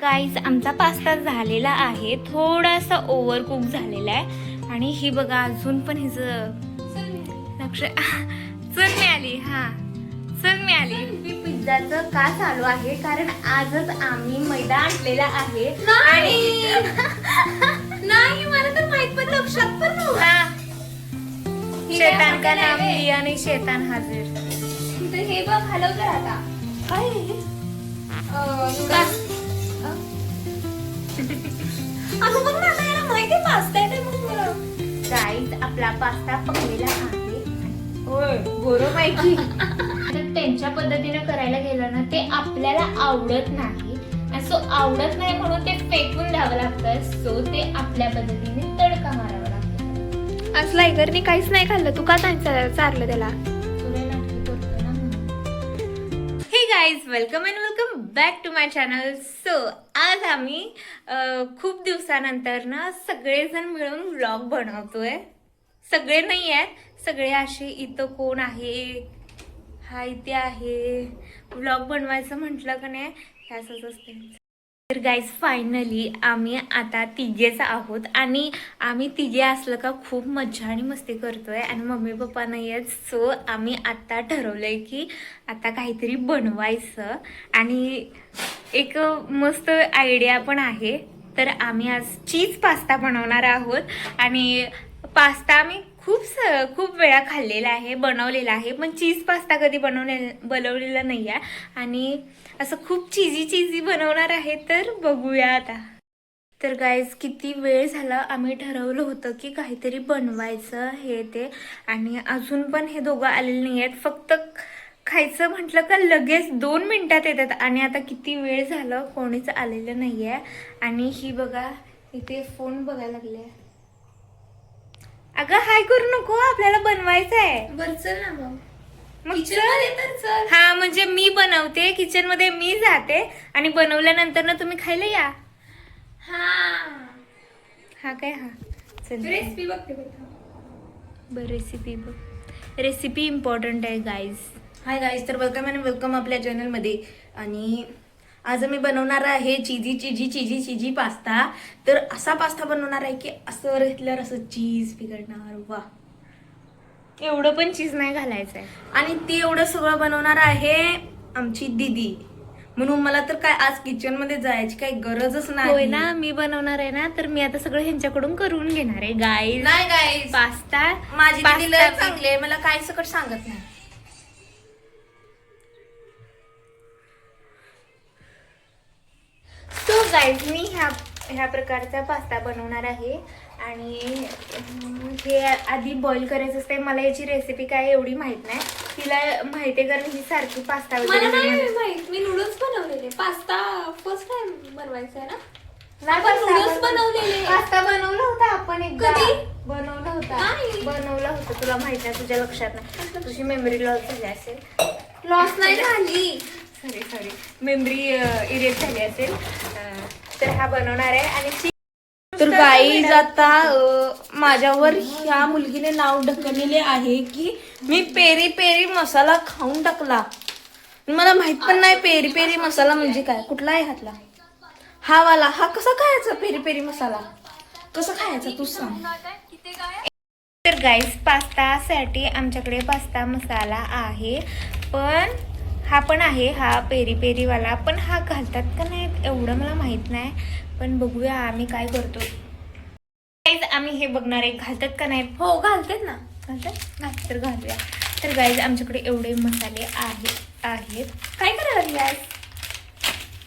Guys आमचा pasta झालेला आहे, थोडासा ओव्हर कुक झालेला आहे. आणि ही बघा अजून पण हिचं लक्ष चल मिळाली. हा चल मिळाली. पिझ्झाचं का चालू आहे कारण आजच आम्ही मैदा आणलेला आहे. आणि नाही मला तर माहित पण लक्षात पण नव्हतं. शैतान का नाम लिया आणि शैतान हाजिर. तर हे बघ हलव तर आता काय अगं बघ ना आता याला माहिती पास्ता आहे मग मला गाईज आपला पास्ता पकलेला आहे. होय बरोबर माहिती. त्यांच्या पद्धतीने करायला गेलं ना ते आपल्याला आवडत नाही. सो आवडत नाही म्हणून ते फेकून द्यावं लागतं. सो ते आपल्या पद्धतीने तडका मारावा लागतो. असला इगरनी काहीच नाही खाल्लं. तू का चारलं त्याला? Hey guys welcome and welcome back to my channel. So आज आम्ही खूप दिवसानंतर ना सगळेजण मिळून व्लॉग बनवतोय. सगळे नाही आहेत, सगळे असे इथं कोण आहे, हा इथे आहे. व्लॉग बनवायचं म्हटलं का नाही हे असंच असते. तर गाईज फायनली आम्ही आता तिघेच आहोत आणि आम्ही तिघे असलं का खूप मज्जा आणि मस्ती करतोय आणि मम्मी पप्पा नाही आहेत. सो आम्ही आता ठरवलंय की आता काहीतरी बनवायचं आणि एक मस्त आयडिया पण आहे. तर आम्ही आज चीज पास्ता बनवणार आहोत आणि पास्ता आम्ही खूप वेळा खाल्लेला आहे, बनवलेला आहे, पण चीज पास्ता कधी बनवलेला नाही आहे आणि असं खूप चीजी बनवणार आहे. तर बघूया आता. तर गाईज किती वेळ झाला आम्ही ठरवलं होतं की काहीतरी बनवायचं हे ते आणि अजून पण हे दोघं आलेले नाही आहेत. फक्त खायचं म्हटलं का लगेच 2 मिनिटात येतात आणि आता किती वेळ झालं कोणीच आलेलं नाही आहे. आणि ही बघा इथे फोन बघायला लागले. अगं हाय करू नको, आपल्याला बनवायचं आहे. बरं चल ना मग मग किचन मध्ये तर चल. हा म्हणजे मी बनवते, किचन मध्ये मी जाते आणि बनवल्यानंतर ना तुम्ही खायला या. हा काय हा चल रेसिपी बघते बर रेसिपी बघ. रेसिपी इम्पॉर्टंट आहे गाईज. हाय गाईज, तर वेलकम अँड वेलकम आपल्या चॅनलमध्ये. आणि आज मी बनवणार आहे चिजी पास्ता. तर असा पास्ता बनवणार आहे की असं घेतल्यावर असं चीज पिघळणार. वा, एवढं पण चीज नाही घालायचं आहे. आणि ती एवढं सगळं बनवणार आहे आमची दीदी. म्हणून मला तर काय आज किचन मध्ये जायची काही गरजच होय नाही. ना, मी बनवणार आहे ना तर मी आता सगळं ह्यांच्याकडून करून घेणार आहे गाईज. नाही गाईज, पास्ता माझी दीदी लय चांगली आहे, मला काय सकट सांगत नाही. सो गाईज मी ह्या प्रकारचा पास्ता बनवणार आहे आणि हे आधी बॉईल करायचं असते. मला याची रेसिपी काय एवढी माहित नाही, तिला माहिती आहे कारण ही सारखी पास्ता मला वगैरे नाही माहित. मी नूडल्स बनवलेले. पास्ता फर्स्ट टाइम बनवायचा आहे ना. नाही, नूडल्स बनवलेले. पास्ता बनवला होता आपण एकदा. कधी? बनवला होता. नाही. बनवला होता, तुला माहित नाही, तुझ्या लक्षात नाही. तुझी मेमरी लॉस झाली असेल. लॉस नाही झाली. सॉरी मेमरी इरेज झाली असेल. तर हा बनवणार आहे आणि तर गाईज आता माझ्यावर ह्या मुलगीने नाव ढकललेले आहे की मी पेरी पेरी मसाला खाऊन टाकला. मला माहित पण नाही पेरी पेरी मसाला म्हणजे काय. कुठला आहे हातला हा वाला. हा कसा खायचा पेरी पेरी मसाला? कसा खायचा तू सांग. तर गाईस पास्तासाठी आमच्याकडे पास्ता मसाला आहे, पण हा पण आहे, हा पेरी पेरीवाला. पण हा घालतात का नाही एवढं मला माहित नाही, पण बघूया आम्ही काय करतो. गाईज आम्ही हे बघणार आहे घालतात का नाही. हो घालतेत ना. घालतात तर घालूया. तर गाईज आमच्याकडे एवढे मसाले आहेत. काय करायला आज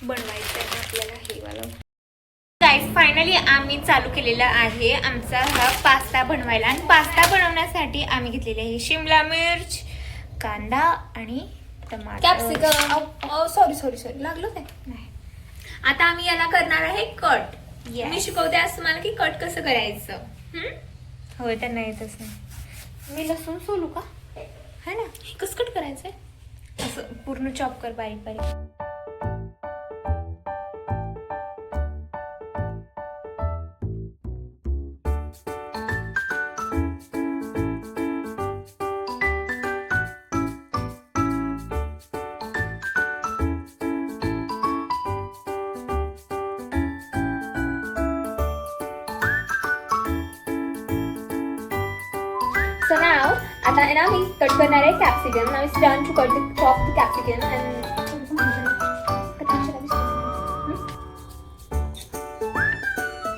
बनवायचं आहे आपल्याला हे वाला. गाईज फायनली आम्ही चालू केलेला आहे आमचा हा पास्ता बनवायला. आणि पास्ता बनवण्यासाठी आम्ही घेतलेले आहे शिमला मिर्च, कांदा आणि टमाटर. कॅप्सिकम. सॉरी लागलो काय नाही. आता आम्ही याला करणार आहे कट. Yes. मी शिकवते आज तुम्हाला की कट कसं करायचं. होय त्यांना येतच नाही. मी लसूण सोलू का? है ना, हे कसं कट करायचंय? असं पूर्ण चॉप कर बारीक बारीक. आता आहे ना मी कट करणार आहे capsicum. Now is turn to cut chop the capsicum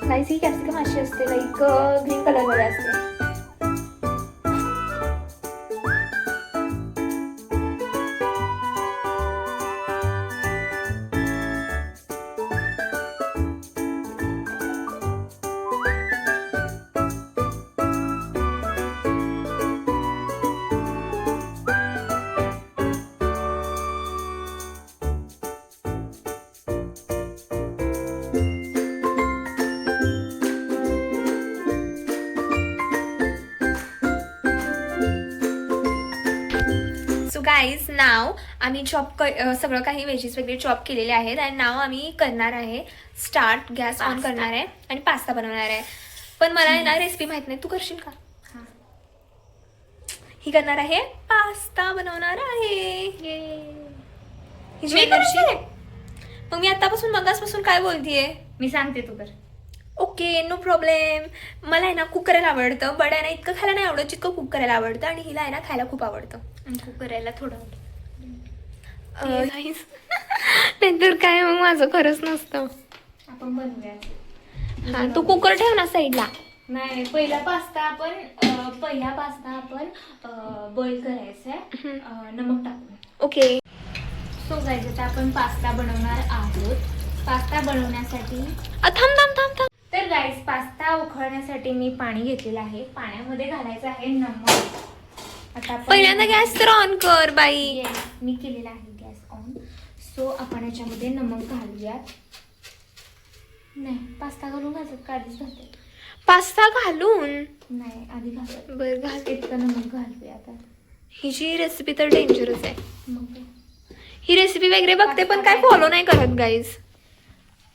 guys. ही कॅप्सिकम अशी असते लाईक ग्रीन कलर मध्ये असते. सो गाईज नाव आम्ही सगळं काही व्हेजीस वगैरे चॉप केलेले आहेत आणि नाव आम्ही करणार आहे स्टार्ट. गॅस ऑन करणार आहे आणि पास्ता बनवणार आहे. पण मला आहे ना रेसिपी माहित नाही, तू करशील का? ही करणार आहे पास्ता बनवणार आहे. मी करशील? मग मी आतापासून मगासपासून काय बोलतीये? मी सांगते तू कर. Okay no problem. मला आहे ना कुक करायला आवडतं, बट आहे ना इतकं खायला नाही आवडत जितकं कुक करायला आवडतं. आणि हिला आहे ना खायला खूप आवडतं आणि कुक करायला थोडं नाहीतर काय मग माझं खरंच नसतं. आपण बनवूया. हा तू कुकर ठेव ना साईडला. नाही, पहिला पास्ता आपण बॉईल करायचा आहे नमक टाकून. ओके. सो गाईज आता आपण पास्ता बनवणार आहोत. पास्ता बनवण्यासाठी थांब. तर गाईज पास्ता उकळण्यासाठी मी पाणी घेतलेलं आहे. पाण्यामध्ये घालायचं आहे नमक. आता आपण पहिल्यांदा गॅस तर ऑन कर बाई. Yes, मी केलेला आहे गॅस ऑन. सो आपण याच्यामध्ये नमक घालूयात. नाही, पास्ता घालून घालतात का आधीच घालतात? पास्ता घालून नाही, आधी घालतात. बर घाल. इतकं नमक घालूया आता. हिची रेसिपी तर डेंजरस आहे. मग काय? ही रेसिपी वगैरे बघते पण काय फॉलो नाही करत गाईज.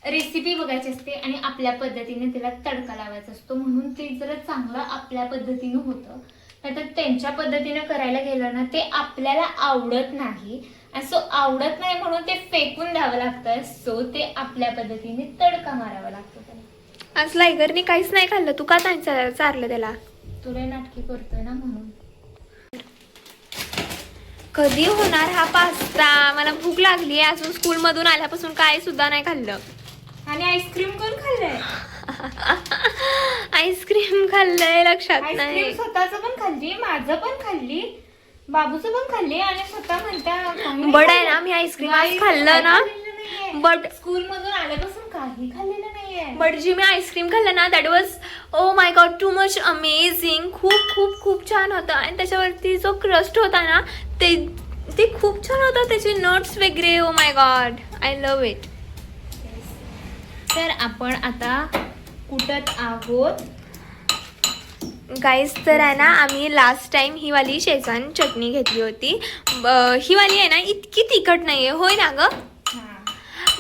रेसिपी बघायची असते आणि आपल्या पद्धतीने त्याला तडका लावायचा असतो. म्हणून ते जरा चांगलं आपल्या पद्धतीनं होतं. नाहीतर त्यांच्या पद्धतीनं करायला गेलं ना ते आपल्याला आवडत नाही. आणि सो आवडत नाही म्हणून ते फेकून द्यावं लागतं. सो ते आपल्या पद्धतीने तडका मारावा लागतो त्याला. आज लायगरने काहीच नाही खाल्लं, तू का नाही चारलं त्याला? तुला नाटकी करतोय ना म्हणून. कधी होणार हा पास्ता? मला भूक लागली आहे. अजून स्कूल मधून आल्यापासून काय सुद्धा नाही खाल्लं. आणि आईस्क्रीम कोण खाल्लंय? आईस्क्रीम खाल्लंय लक्षात आईस्क्रीम नाही. स्वतःच पण खाल्ली, माझं पण खाल्ली, बाबूचं पण खाल्ली आणि स्वतः म्हणता बड आहे ना मी आईस्क्रीम आज खाल्लं ना. बट स्कूल मधून आल्यापासून काही खाल्लेलं नाहीये. बट जी मी आईस्क्रीम खाल्लं ना that was oh my God too much amazing. खूप खूप खूप छान होतं. आणि त्याच्यावरती जो क्रस्ट होता ना ते खूप छान होता. त्याचे नट्स वगैरे oh my God I love it. तर आपण आता कुटत आहोत गाईस. तर आहे ना आम्ही लास्ट टाइम ही वाली शेजवान चटणी घेतली होती. ही वाली आहे ना इतकी तिखट नाहीये, होय ना ग?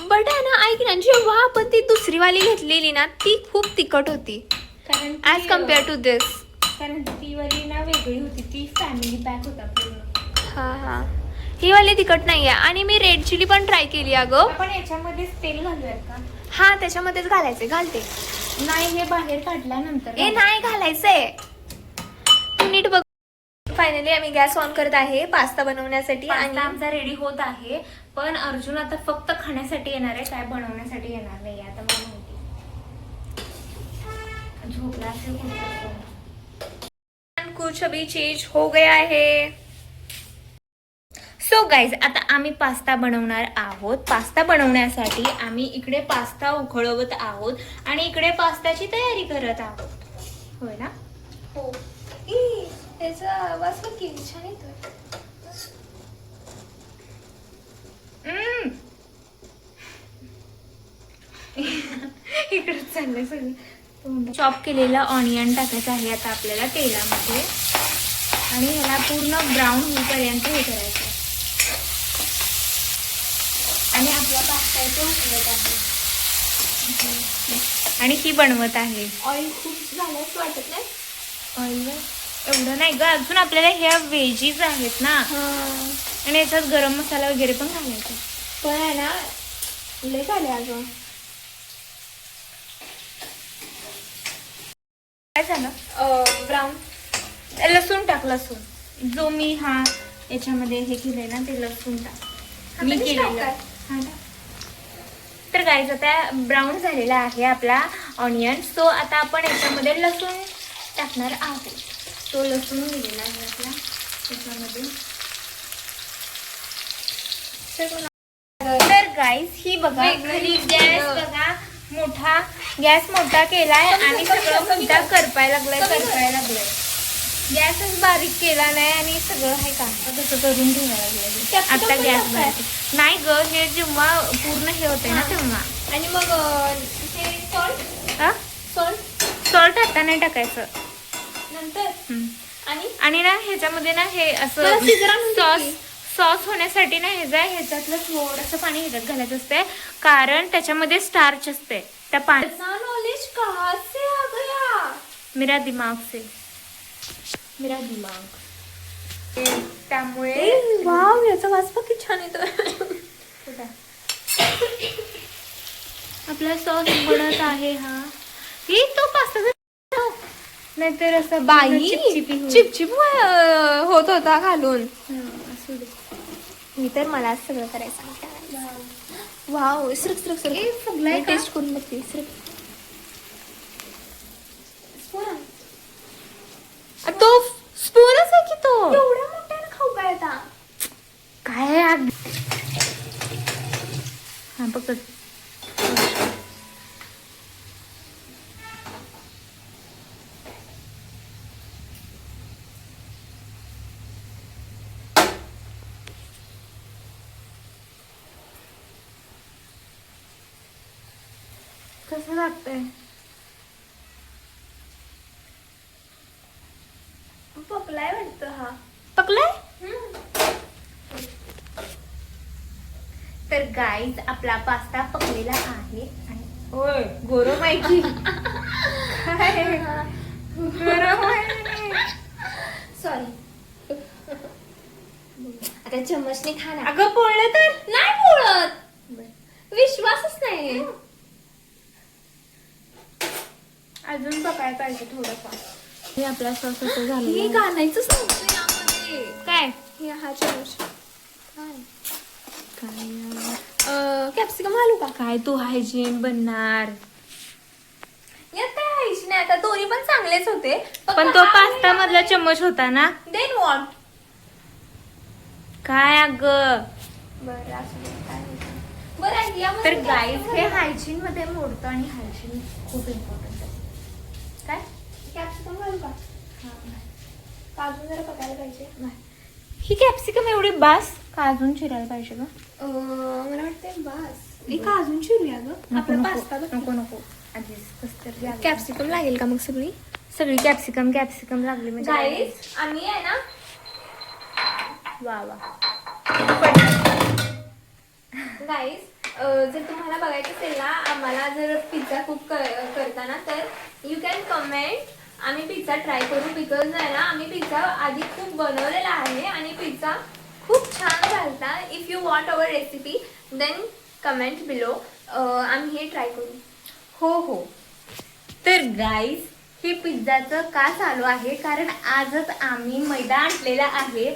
बट आहे ना ऐक ना, जेव्हा आपण ती दुसरी वाली घेतलेली ना ती खूप तिखट होती कारण ॲज कम्पेअर टू दिस. कारण ती वाली ना वेगळी होती. ती फॅमिली पॅक होता पूर्ण. हा ही वाली तिखट नाहीये. आणि मी रेड चिली पण ट्राय केली अगं. आपण याच्यामध्ये तेल घालूयात का? हा त्याच्यामध्येच घालायचंय. घालते. नाही, हे बाहेर काढल्यानंतर ए नाही घालायचंय. तू नीट बघ. फायनली आम्ही गॅस ऑन करत आहे पास्ता बनवण्यासाठी. आणि आणि आमचा रेडी होत आहे. पण अर्जुन आता फक्त खाण्यासाठी येणार आहे, काय बनवण्यासाठी येणार नाही. आता मला माहिती झोपला असेल कुठं. कुछ अभी चेंज हो गया है. सो गाईज आता आम्ही पास्ता बनवणार आहोत. पास्ता बनवण्यासाठी आम्ही इकडे पास्ता उकळवत आहोत आणि इकडे पास्त्याची तयारी करत आहोत. होय ना? हो. त्याचा आवाज बघ किती छान येतोय. इकडे चाललंय सगळं. चॉप केलेला ऑनियन टाकायचं आहे आता आपल्याला तेलामध्ये आणि ह्याला पूर्ण ब्राऊन होईपर्यंत हे करायचं. आणि आपला पास्ता इथे उकळत आहे आणि ही बनवत आहे. ऑइल खूप झालं असं वाटत नाही. ऑइल एवढं नाही ग, अजून आपल्याला ह्या व्हेजीज आहेत ना आणि याच्यात गरम मसाला वगैरे पण घालायचा. पण आहे ना लय झाले अजून. काय झालं? ब्राऊन लसूण टाक. लसूण जो मी याच्यामध्ये हे केलेलं ना ते लसूण टाक मी आता केलेलं टाक. हा टाक. तर गाईज आता ब्राऊन झालेला आहे आपला ऑनियन. सो आता आपण याच्यामध्ये लसूण टाकणार आहोत. तो लसूण गेलेला आहे आपला याच्यामध्ये. तर गाईज ही बघा खाली गॅस बघा मोठा गॅस मोठा केलाय आणि सगळं मोठा करपायला लागलाय. गॅसच बारीक केला नाही आणि सगळं आहे का तसं करून ठेवायला लागलंय. आता गॅस बारीक नाही ग, हे जेव्हा पूर्ण हे होते ना तेव्हा. आणि मग हे सॉल्ट आता नाही टाकायचं. नंतर आणि ना ह्याच्यामध्ये ना हे मला असं शिजरा म्हणते सॉस होण्यासाठी ना ह्याच्यातलं थोडंसं पाणी ह्याच्यात घालायचं असते, कारण त्याच्यामध्ये स्टार्च असते त्या पाण्यात. नॉलेज कहाँ से आ गया? मेरा दिमाग त्यामुळे वाव, याचा वास बघ किती छान येतो. आपला सॉस बनत आहे. ही तो पास्ता नाहीतर असं बाई चिपचिपी होईल. चिपचिप होत होता घालून. असू दे. मी तर मला सगळं करायचं. वाव, सरक फुगलाय का? टेस्ट करून बघते. तो स्पूनच आहे की तो एवढ्या मोठ्यानं खाऊ काय आता? काय हा पकड. कसं लागतंय? पकलाय वाटतं हा. पकलाय? तर गाईज आपला पास्ता पकलेला आहे आणि होय गरम आहे की काय गरम आहे. सॉरी. आता चम्मचने खा ना. अगं पोळलं तर नाही बोलत, विश्वासच नाही. अजून पकायला पाहिजे थोडंफार. हे आपला सॉस असं हे झालं घालायचंच नव्हतं यामध्ये. काय हे हा चम्मच. काय कॅप्सिकम घालू का? काय तू हायजीन बनणार. यात काय हायची नाही, आता दोन्ही पण चांगलेच होते. पण तो पास्ता मधला चम्मच होता ना. Then what? काय अगं. बरं असू दे, काय होतं. बरं आहे, यामध्ये तर गाईज capsicum हे घालू. हायजीन मध्ये मोडतं आणि हायजीन खूप इम्पॉर्टंट आहे. काय कॅप्सिकम घालू का? काजू जरा पकायला पाहिजे. ही कॅप्सिकम एवढी बास का अजून चिरायला पाहिजे ग. मला वाटतं बस एक अजून चिरूया ग. आपला पास्ता नको नको आधीच कसं तरी लागलं. कॅप्सिकम लागेल का मग सगळी? सगळी कॅप्सिकम लागली म्हणजे गाईज आम्ही आहे ना, वा वा. गाईज जर तुम्हाला बघायचं असेल ना, आम्हाला जर पिझ्झा कुक करताना तर यू कॅन कमेंट. आम्ही पिझ्झा ट्राय करू. बिकॉज आहे ना, आम्ही पिझ्झा आधी खूप बनवलेला आहे आणि पिझ्झा खूप छान झालता. If you want our recipe then comment below. आम्ही हे ट्राय करू. हो. तर गाईज हे पिझ्झाचं का चालू आहे, कारण आजच आम्ही मैदा आणलेला आहे.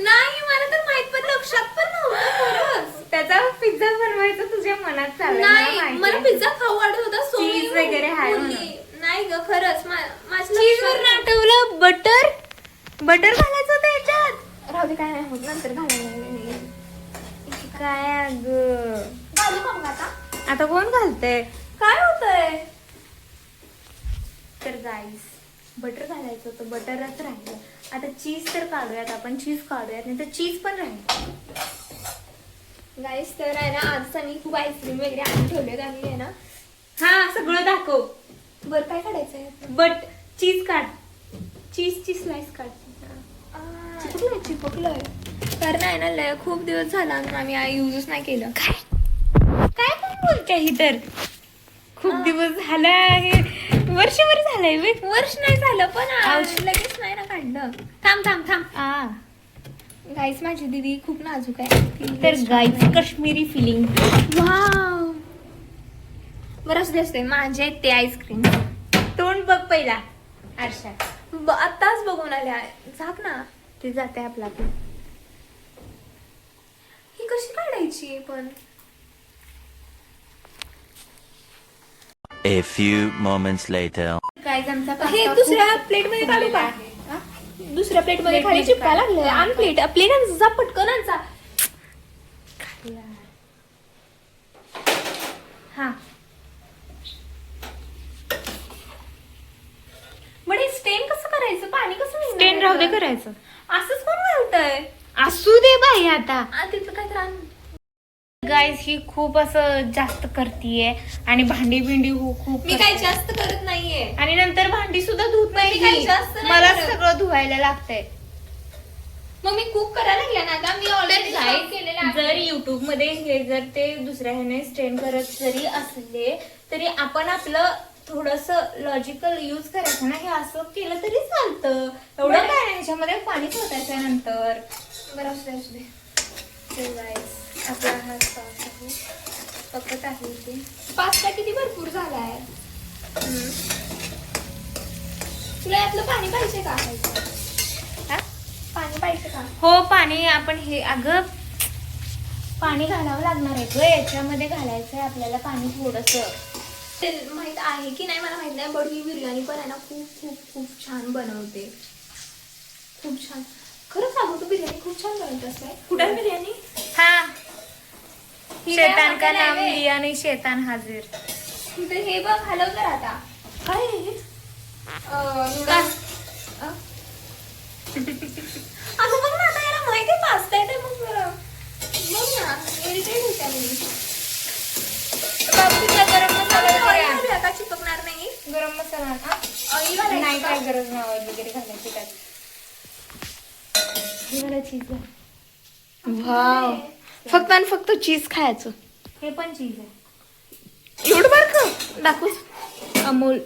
नाही, मला तर माहित पण लक्षात पण नव्हतं खरंच. त्याचा पिझ्झा बनवायचं तुझ्या मनात चालू नाही, मला पिझ्झा खाऊ वाटत होता. so चीज मी वगैरे आहे बोलली. म्हणून. नाही ग, खरंच माझ्या चीज वर लक्षात- आठवलं. बटर घालायचं होतं याच्यात. राहू दे, काय नाही होत, नंतर घालायला. काय अगं. घालू का मग आता? आता कोण घालतंय. काय होतंय? तर गाईस बटर घालायचं होतं, बटरच राहिलं. आता चीज तर काढूयात आपण, चीज काढूयात, नाही तर चीज पण राहील. गाईस तर आहे ना, आज सनी खूप आईस्क्रीम वगैरे आणून ठेवले आम्ही आहे ना. हा सगळं दाखव. बरं, काय काढायचंय? बट चीज काढ, चीजची स्लाइस काढ. चिपकलंय. कारण आहे ना, खूप दिवस झाला आम्ही युजच नाही केलं. काय पण बोलते ही तर. खूप दिवस झाला आहे, वर्षभर झालंय वे. वर्ष नाही झालं पण लगेच नाही ना काढलं. थांब. गाईस माझी दीदी खूप नाजूक आहे. तर गाईस काश्मीरी फिलिंग. वाव. बरं असू दे, माझे आहेत ते आईस्क्रीम. तोंड बघ पहिला आरशात. आताच बघून आल्या. झाक ना. ते जाते आपला आपलं. ही कशी काढायची पण? A few moments later. Guys आमचा हे पास्ता दुसऱ्या खूप प्लेट मध्ये काढू फुललेला का? आहे. हा? दुसऱ्या प्लेट मध्ये Plate खाली मध्ये चिपका लागले. काढ. आण प्लेट. प्लेट जा पटकन आण जा. हा म्हणजे स्टेन कसं करायचं? पाणी कसं निघणार स्टेन राहू दे याचं? करायचं. असंच कोण घालतंय? असू दे बाई आता. तिथं काय तर गाईज ही खूप असं जास्त करतीये आणि भांडी बिंडी खूप मी काही जास्त करत नाहीये. आणि नंतर भांडी सुद्धा धुत नाही मी काही ही. जास्त नाही मला करत. सगळं धुवायला लागतंय. मग मी कुक करायला लागले ना का? मी ऑलरेडी केलेलं आहे. जर युट्यूब मध्ये हे जर ते दुसऱ्या ह्याने स्ट्रेन करत जरी असले तरी आपण आपलं थोडस लॉजिकल यूज करायचं ना. हे असं केलं तरी चालतं. एवढं काय नाही, ह्याच्यामध्ये पाणी ठेवायचं नंतर. बरं असू दे असू दे. So guys, आपला हा सॉस आहे, पकत आहे इथे. पास्ता किती भरपूर झालाय. तुला यातलं पाणी पाहिजे का? हा? पाणी पाहिजे का? हो पाणी आपण हे अगं पाणी घालावं लागणार आहे ग. याच्यामध्ये घालायचं आहे आपल्याला पाणी थोडस. ते माहित आहे की नाही मला माहित नाही, बट ही बिर्याणी पण आहे ना खूप खूप खूप छान बनवते. खूप छान. खरंच सांगू तू बिर्याणी खूप छान बनवतेस काय? कुठं बिर्याणी? हा, ही काय शैतान का हॉटेल आहे नाम बे? लिया नाही शैतान हाजिर. तिथे हे बघ हलव तर आता. काय आहे हे? नूडल्स. असं बघ ना, आता याला माहिती आहे पास्ता आहे ते. मग बघ ना, इरिटेट होत्या मी. बाबू तुझा गरम मसाला वगैरे आण. ऑइल का चिपकणार नाही? गरम मसाला आण, हा? ऑइल घालायचं नाही का? काय गरज नाही ऑइल वगैरे घालायची त्यात. हे मला चीज आहे. वाव. फक्त आणि फक्त चीज खायचं. हे पण चीज आहे. एवढं बारकं दाखव. अमूल.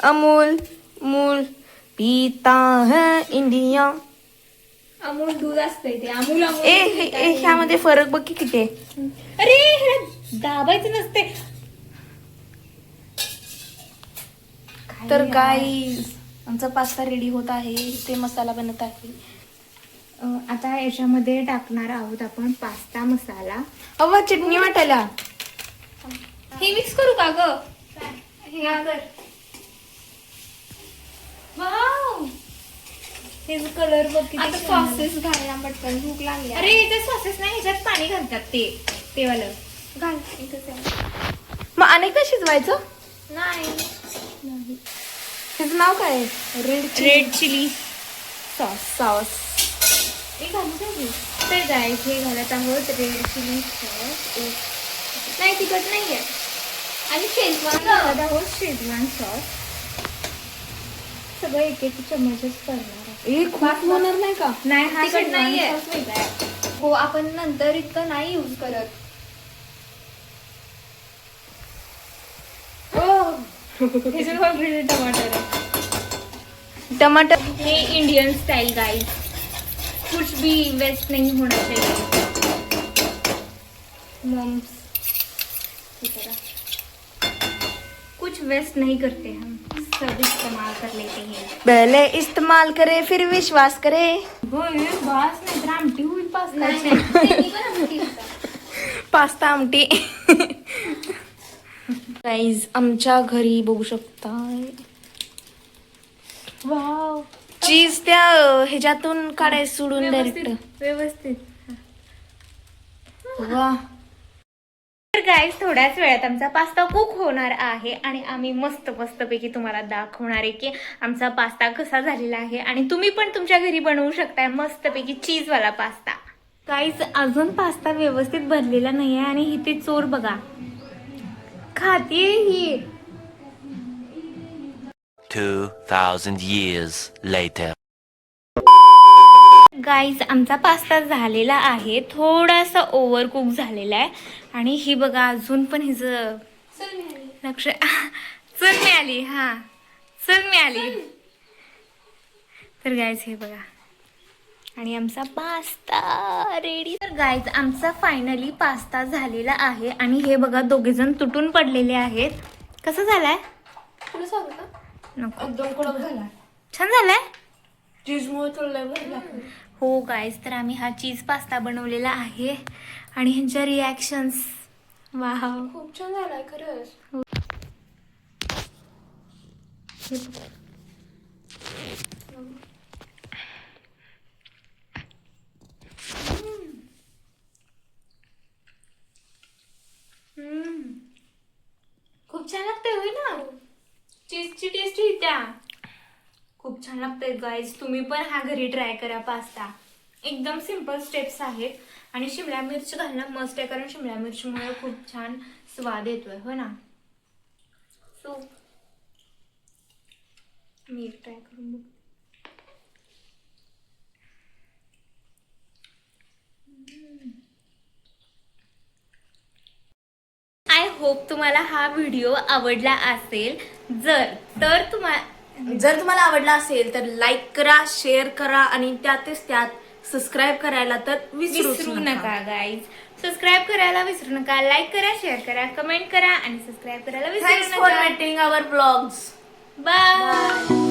अमूल मूल पीता है इंडिया. अमूल दूध असतंय ते. अमूल अमूल ह्यामध्ये फरक बघ की किती आहे. अरे ह्याला दाबायचं नसते. तर गाईज आमचा पास्ता रेडी होत आहे. ते मसाला बनत आहे. आता याच्यामध्ये टाकणार आहोत आपण पास्ता मसाला. अव्वा चटणी वाटायला. हे मिक्स करू का ग? हे कर. वाव. हे कलर बघ किती आता छान आलाय. सॉसेस घालला पटकन भूक लागली. अरे याच्यात सॉसेस नाही, ह्याच्यात पाणी घालतात ते वालं. घाल इथंच आहे. मग अनेकदा शिजवायचं. नाही. त्याचं नाव काय आहे? Red chilli sauce. हे घालू का हे? तर गाईस हे घालत आहोत रेड चिली सॉस. नाही तिखट नाहीये. आणि शेजवान घालत आहोत शेजवान सॉस. सगळं एक एक चम्मचच करणार आहे. खूप होणार नाही का? नाही हा तिखट शेजवान नाहीये. सॉस वेगळा आहे. हो आपण नंतर इतकं नाही यूज करत. ह्याच्यात ऑलरेडी टमाटर आहे. टमाटर. हे इंडियन स्टाइल गाइस, कुछ भी वेस्ट नहीं होना चाहिए. मम्स की तरह कुछ वेस्ट नहीं करते हम, सब इस्तेमाल कर लेते हैं. पहले इस्तेमाल करे फिर विश्वास करे. होय बास नाही तर आमटी होईल पास्ताची. त्यांनी पण आमटी होता. पास्ता आमटी. गाईज आमच्या घरी बघू शकता वाव चीज त्या ह्याच्यातून काढायचं सोडून डायरेक्ट. व्यवस्थित. वा. तर गाईज थोड्याच वेळात आमचा पास्ता कुक होणार आहे आणि आम्ही मस्तपैकी तुम्हाला दाखवणार आहे की आमचा पास्ता कसा झालेला आहे. आणि तुम्ही पण तुमच्या घरी बनवू शकताय मस्तपैकी चीजवाला पास्ता. गाईज अजून पास्ता व्यवस्थित बनलेला नाही आहे आणि इथे चोर बघा खातीये ही. 2,000 years later. गाईज आमचा पास्ता झालेला आहे, थोडासा ओव्हर कुक झालेला आहे. आणि ही बघा अजून पण हिचं लक्ष. चल मिळाली. हा चल मिळाली. तर गाईज हे बघा आणि आमचा पास्ता रेडी. तर गाईज आमचा फायनली पास्ता झालेला आहे आणि हे बघा दोघेजण तुटून पडलेले आहेत. कसं झालाय तुला सांगू का? नको एकदम कडक झाला. छान झालाय. चीजमुळे थोडं लय भारी लागलं. हो गाईज, तर आम्ही हा चीज पास्ता बनवलेला आहे आणि ह्यांच्या रिॲक्शन्स वाव. खूप छान झालाय खरंच. खूप छान लागतंय होय ना. चीजची टेस्ट येत्या. खूप छान लागतंय गाईज. तुम्ही पण हा घरी ट्राय करा पास्ता. एकदम सिंपल स्टेप्स आहेत आणि शिमला मिरच घालणं मस्त आहे, कारण शिमला मिरचीमुळे खूप छान स्वाद येतोय हो ना. सो मी ट्राय करून बघ. आय होप तुम्हाला हा व्हिडिओ आवडला असेल. जर तुम्हाला आवडला असेल तर लाईक करा, शेअर करा आणि त्यातच त्यात सबस्क्राईब करायला तर विसरू नका गाईज. सबस्क्राईब करायला विसरू नका. लाईक करा, शेअर करा, कमेंट करा आणि सबस्क्राईब करायला विसरू थँक्स फॉर नका. मेटिंग आवर ब्लॉग्स. बाय.